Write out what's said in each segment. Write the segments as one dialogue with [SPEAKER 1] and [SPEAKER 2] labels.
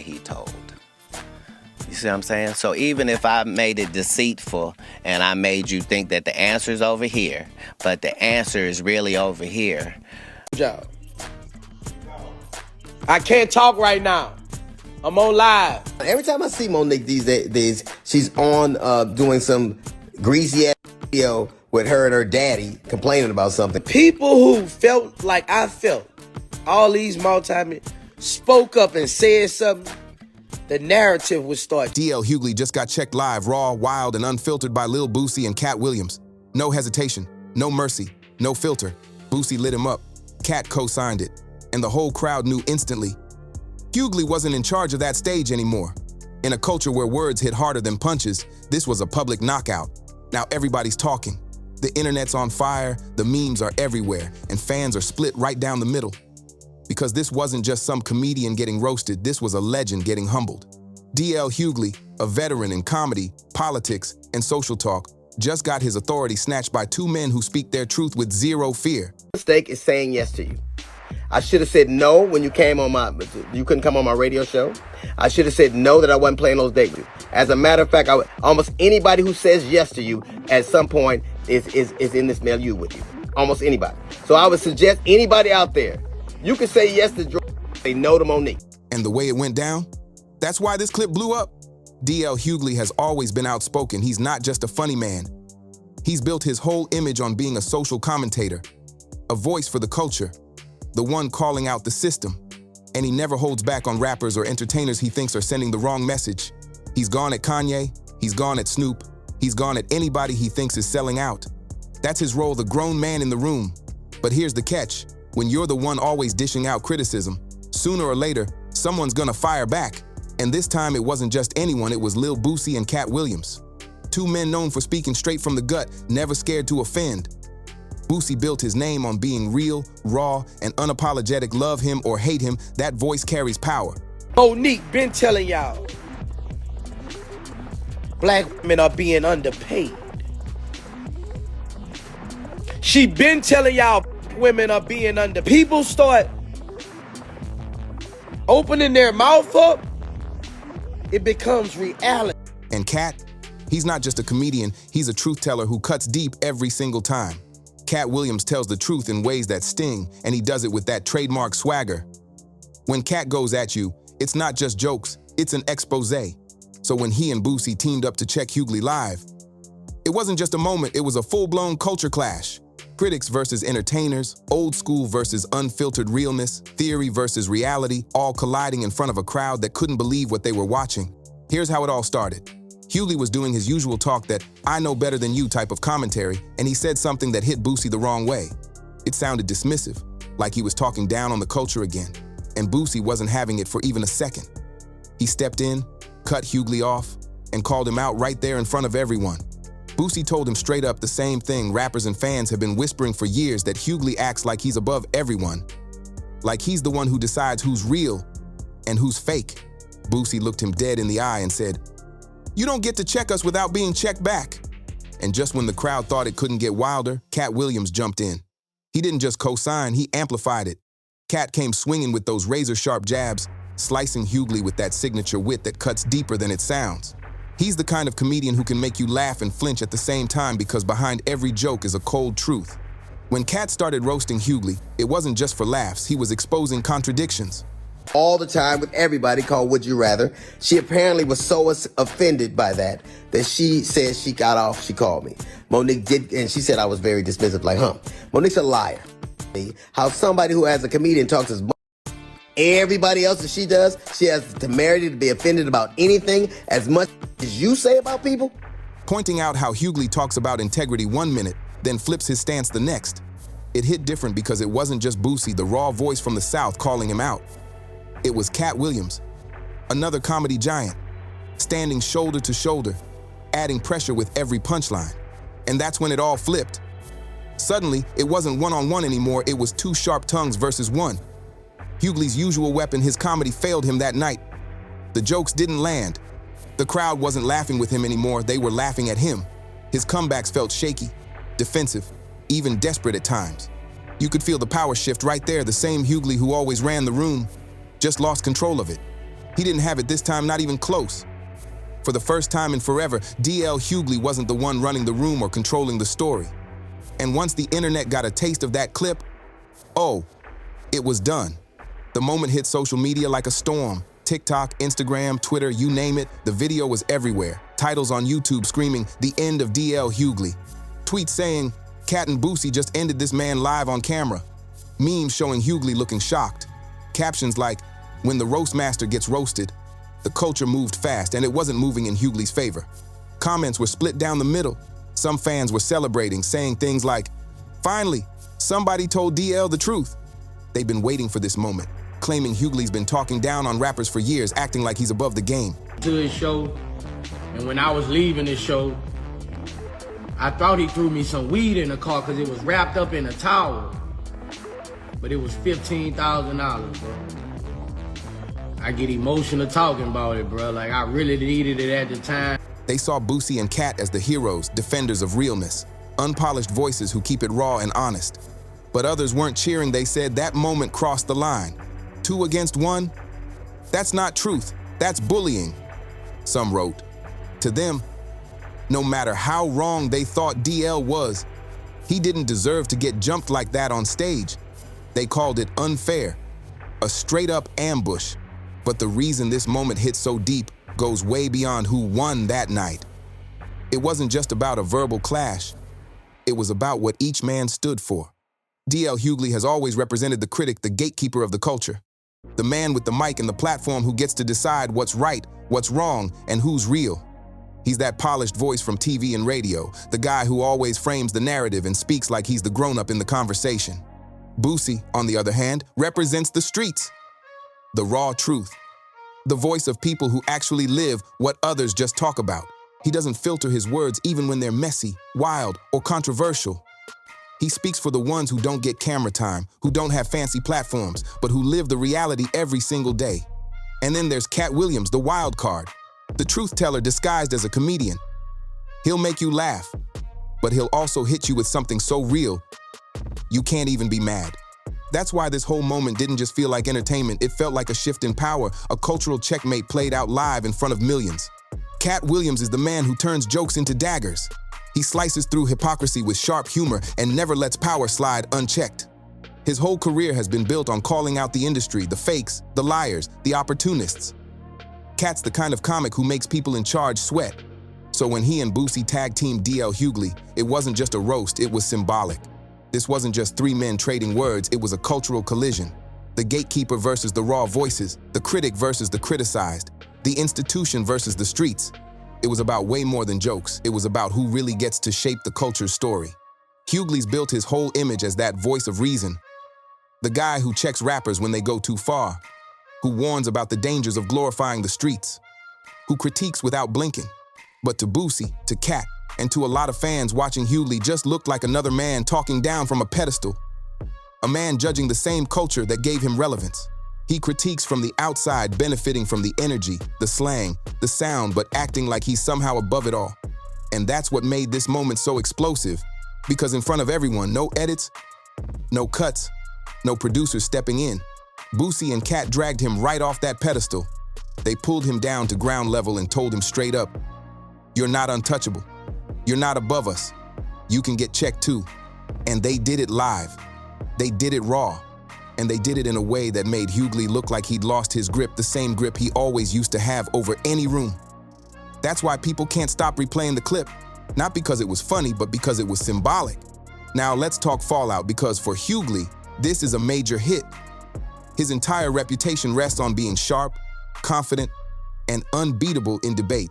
[SPEAKER 1] he told. You see what I'm saying? So even if I made it deceitful and I made you think that the answer is over here, but the answer is really over here.
[SPEAKER 2] Job. I can't talk right now. I'm on live.
[SPEAKER 3] Every time I see Monique these days, she's on doing some greasy ass video with her and her daddy complaining about something.
[SPEAKER 2] People who felt like I felt, all these multi spoke up and said something, the narrative would start.
[SPEAKER 4] DL Hughley just got checked live, raw, wild, and unfiltered by Lil Boosie and Katt Williams. No hesitation, no mercy, no filter. Boosie lit him up. Katt co-signed it. And the whole crowd knew instantly. Hughley wasn't in charge of that stage anymore. In a culture where words hit harder than punches, this was a public knockout. Now everybody's talking. The internet's on fire, the memes are everywhere, and fans are split right down the middle. Because this wasn't just some comedian getting roasted, this was a legend getting humbled. DL Hughley, a veteran in comedy, politics, and social talk, just got his authority snatched by two men who speak their truth with zero fear.
[SPEAKER 3] Mistake is saying yes to you. I should have said no when you couldn't come on my radio show. I should have said no that I wasn't playing those dates. As a matter of fact, almost anybody who says yes to you at some point is in this milieu with you. Almost anybody. So I would suggest anybody out there, you can say yes to George, say no to Monique.
[SPEAKER 4] And the way it went down? That's why this clip blew up. DL Hughley has always been outspoken. He's not just a funny man. He's built his whole image on being a social commentator, a voice for the culture, the one calling out the system. And he never holds back on rappers or entertainers he thinks are sending the wrong message. He's gone at Kanye, he's gone at Snoop, he's gone at anybody he thinks is selling out. That's his role, the grown man in the room. But here's the catch. When you're the one always dishing out criticism, sooner or later, someone's gonna fire back. And this time it wasn't just anyone, it was Lil Boosie and Katt Williams. Two men known for speaking straight from the gut, never scared to offend. Boosie built his name on being real, raw, and unapologetic. Love him or hate him, that voice carries power.
[SPEAKER 2] Monique been telling y'all, black women are being underpaid. She been telling y'all women are being under. People start opening their mouth up, it becomes reality.
[SPEAKER 4] And Katt, he's not just a comedian, he's a truth teller who cuts deep every single time. Katt Williams tells the truth in ways that sting, and he does it with that trademark swagger. When Katt goes at you, it's not just jokes, it's an expose. So when he and Boosie teamed up to check Hughley live, it wasn't just a moment, it was a full-blown culture clash. Critics versus entertainers, old school versus unfiltered realness, theory versus reality, all colliding in front of a crowd that couldn't believe what they were watching. Here's how it all started. Hughley was doing his usual talk that I know better than you type of commentary, and he said something that hit Boosie the wrong way. It sounded dismissive, like he was talking down on the culture again, and Boosie wasn't having it for even a second. He stepped in, cut Hughley off, and called him out right there in front of everyone. Boosie told him straight up the same thing rappers and fans have been whispering for years, that Hughley acts like he's above everyone, like he's the one who decides who's real and who's fake. Boosie looked him dead in the eye and said, "You don't get to check us without being checked back." And just when the crowd thought it couldn't get wilder, Katt Williams jumped in. He didn't just co-sign, he amplified it. Katt came swinging with those razor-sharp jabs, slicing Hughley with that signature wit that cuts deeper than it sounds. He's the kind of comedian who can make you laugh and flinch at the same time, because behind every joke is a cold truth. When Katt started roasting Hughley, it wasn't just for laughs, he was exposing contradictions.
[SPEAKER 3] All the time with everybody called Would You Rather. She apparently was so offended by that she said she got off, she called me. Monique did, and she said I was very dismissive, like, Monique's a liar. How somebody who as a comedian talks as much everybody else that she does, she has the temerity to be offended about anything as much as you say about people?
[SPEAKER 4] Pointing out how Hughley talks about integrity 1 minute, then flips his stance the next. It hit different because it wasn't just Boosie, the raw voice from the South, calling him out. It was Katt Williams, another comedy giant, standing shoulder to shoulder, adding pressure with every punchline. And that's when it all flipped. Suddenly, it wasn't one-on-one anymore, it was two sharp tongues versus one. Hughley's usual weapon, his comedy, failed him that night. The jokes didn't land. The crowd wasn't laughing with him anymore, they were laughing at him. His comebacks felt shaky, defensive, even desperate at times. You could feel the power shift right there. The same Hughley who always ran the room just lost control of it. He didn't have it this time, not even close. For the first time in forever, DL Hughley wasn't the one running the room or controlling the story. And once the internet got a taste of that clip, oh, it was done. The moment hit social media like a storm. TikTok, Instagram, Twitter, you name it, the video was everywhere. Titles on YouTube screaming, "The end of DL Hughley." Tweets saying, "Katt and Boosie just ended this man live on camera." Memes showing Hughley looking shocked. Captions like, "When the roast master gets roasted." The culture moved fast, and it wasn't moving in Hughley's favor. Comments were split down the middle. Some fans were celebrating, saying things like, "Finally, somebody told DL the truth." They've been waiting for this moment, claiming Hughley's been talking down on rappers for years, acting like he's above the game.
[SPEAKER 5] To his show, and when I was leaving his show, I thought he threw me some weed in the car because it was wrapped up in a towel. But it was $15,000, bro. I get emotional talking about it, bro. Like, I really needed it at the time.
[SPEAKER 4] They saw Boosie and Katt as the heroes, defenders of realness, unpolished voices who keep it raw and honest. But others weren't cheering. They said that moment crossed the line. 2 against 1? That's not truth. That's bullying. Some wrote. To them, no matter how wrong they thought DL was, he didn't deserve to get jumped like that on stage. They called it unfair, a straight-up ambush. But the reason this moment hit so deep goes way beyond who won that night. It wasn't just about a verbal clash. It was about what each man stood for. DL Hughley has always represented the critic, the gatekeeper of the culture. The man with the mic and the platform who gets to decide what's right, what's wrong, and who's real. He's that polished voice from TV and radio, the guy who always frames the narrative and speaks like he's the grown-up in the conversation. Boosie, on the other hand, represents the streets, the raw truth, the voice of people who actually live what others just talk about. He doesn't filter his words even when they're messy, wild, or controversial. He speaks for the ones who don't get camera time, who don't have fancy platforms, but who live the reality every single day. And then there's Katt Williams, the wild card, the truth teller disguised as a comedian. He'll make you laugh, but he'll also hit you with something so real, you can't even be mad. That's why this whole moment didn't just feel like entertainment, it felt like a shift in power, a cultural checkmate played out live in front of millions. Katt Williams is the man who turns jokes into daggers. He slices through hypocrisy with sharp humor and never lets power slide unchecked. His whole career has been built on calling out the industry, the fakes, the liars, the opportunists. Katt's the kind of comic who makes people in charge sweat. So when he and Boosie tag-teamed DL Hughley, it wasn't just a roast, it was symbolic. This wasn't just 3 men trading words, it was a cultural collision. The gatekeeper versus the raw voices, the critic versus the criticized, the institution versus the streets. It was about way more than jokes. It was about who really gets to shape the culture's story. Hughley's built his whole image as that voice of reason. The guy who checks rappers when they go too far, who warns about the dangers of glorifying the streets, who critiques without blinking. But to Boosie, to Katt, and to a lot of fans, watching Hughley just looked like another man talking down from a pedestal. A man judging the same culture that gave him relevance. He critiques from the outside, benefiting from the energy, the slang, the sound, but acting like he's somehow above it all. And that's what made this moment so explosive, because in front of everyone, no edits, no cuts, no producers stepping in. Boosie and Katt dragged him right off that pedestal. They pulled him down to ground level and told him straight up, "You're not untouchable. You're not above us. You can get checked too." And they did it live. They did it raw. And they did it in a way that made Hughley look like he'd lost his grip, the same grip he always used to have over any room. That's why people can't stop replaying the clip. Not because it was funny, but because it was symbolic. Now let's talk fallout, because for Hughley, this is a major hit. His entire reputation rests on being sharp, confident, and unbeatable in debate.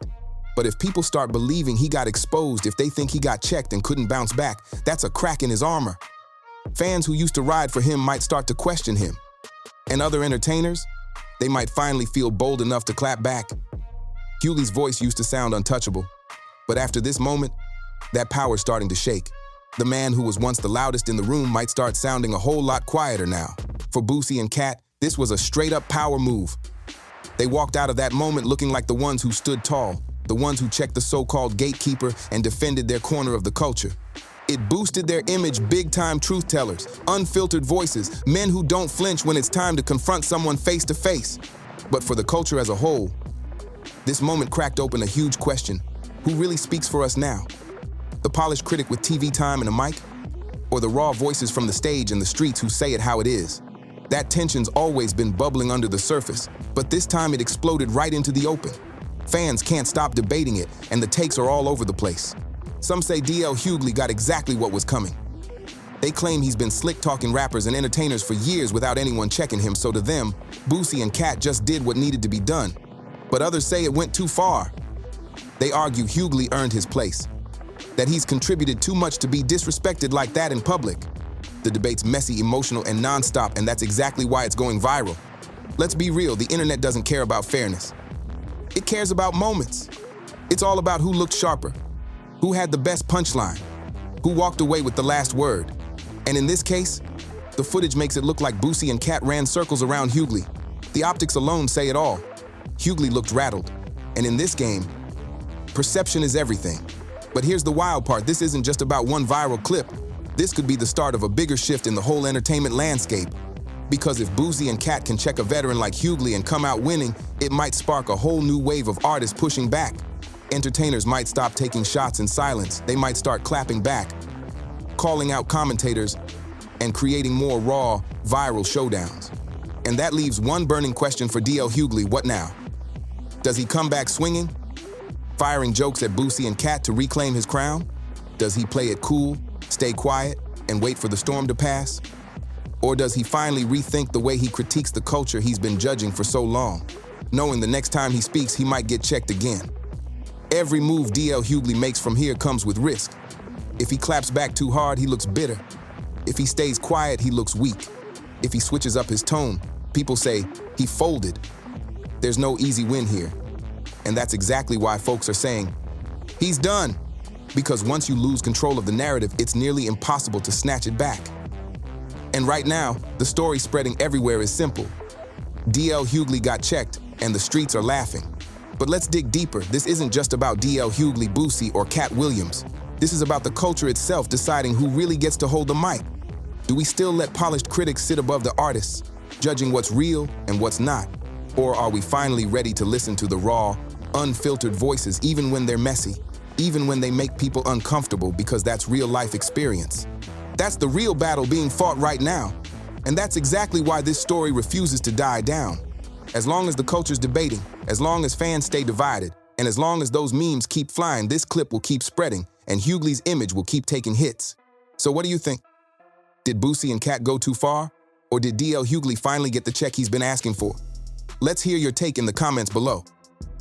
[SPEAKER 4] But if people start believing he got exposed, if they think he got checked and couldn't bounce back, that's a crack in his armor. Fans who used to ride for him might start to question him. And other entertainers, they might finally feel bold enough to clap back. Hughley's voice used to sound untouchable. But after this moment, that power's starting to shake. The man who was once the loudest in the room might start sounding a whole lot quieter now. For Boosie and Katt, this was a straight-up power move. They walked out of that moment looking like the ones who stood tall, the ones who checked the so-called gatekeeper and defended their corner of the culture. It boosted their image, big-time truth tellers, unfiltered voices, men who don't flinch when it's time to confront someone face to face. But for the culture as a whole, this moment cracked open a huge question. Who really speaks for us now? The polished critic with TV time and a mic? Or the raw voices from the stage and the streets who say it how it is? That tension's always been bubbling under the surface, but this time it exploded right into the open. Fans can't stop debating it, and the takes are all over the place. Some say DL Hughley got exactly what was coming. They claim he's been slick-talking rappers and entertainers for years without anyone checking him, so to them, Boosie and Katt just did what needed to be done. But others say it went too far. They argue Hughley earned his place, that he's contributed too much to be disrespected like that in public. The debate's messy, emotional, and non-stop, and that's exactly why it's going viral. Let's be real, the internet doesn't care about fairness. It cares about moments. It's all about who looked sharper, who had the best punchline, who walked away with the last word. And in this case, the footage makes it look like Boosie and Katt ran circles around Hughley. The optics alone say it all. Hughley looked rattled. And in this game, perception is everything. But here's the wild part, this isn't just about one viral clip. This could be the start of a bigger shift in the whole entertainment landscape. Because if Boosie and Katt can check a veteran like Hughley and come out winning, it might spark a whole new wave of artists pushing back. Entertainers might stop taking shots in silence. They might start clapping back, calling out commentators, and creating more raw, viral showdowns. And that leaves one burning question for DL Hughley: what now? Does he come back swinging, firing jokes at Boosie and Katt to reclaim his crown? Does he play it cool, stay quiet, and wait for the storm to pass? Or does he finally rethink the way he critiques the culture he's been judging for so long, knowing the next time he speaks he might get checked again? Every move DL Hughley makes from here comes with risk. If he claps back too hard, he looks bitter. If he stays quiet, he looks weak. If he switches up his tone, people say he folded. There's no easy win here. And that's exactly why folks are saying, he's done. Because once you lose control of the narrative, it's nearly impossible to snatch it back. And right now, the story spreading everywhere is simple. DL Hughley got checked, and the streets are laughing. But let's dig deeper. This isn't just about DL Hughley, Boosie, or Katt Williams. This is about the culture itself deciding who really gets to hold the mic. Do we still let polished critics sit above the artists, judging what's real and what's not? Or are we finally ready to listen to the raw, unfiltered voices, even when they're messy, even when they make people uncomfortable, because that's real life experience? That's the real battle being fought right now. And that's exactly why this story refuses to die down. As long as the culture's debating, as long as fans stay divided, and as long as those memes keep flying, this clip will keep spreading, and Hughley's image will keep taking hits. So what do you think? Did Boosie and Katt go too far? Or did DL Hughley finally get the check he's been asking for? Let's hear your take in the comments below.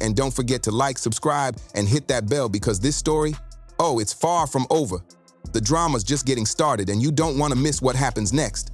[SPEAKER 4] And don't forget to like, subscribe, and hit that bell, because this story, it's far from over. The drama's just getting started, and you don't want to miss what happens next.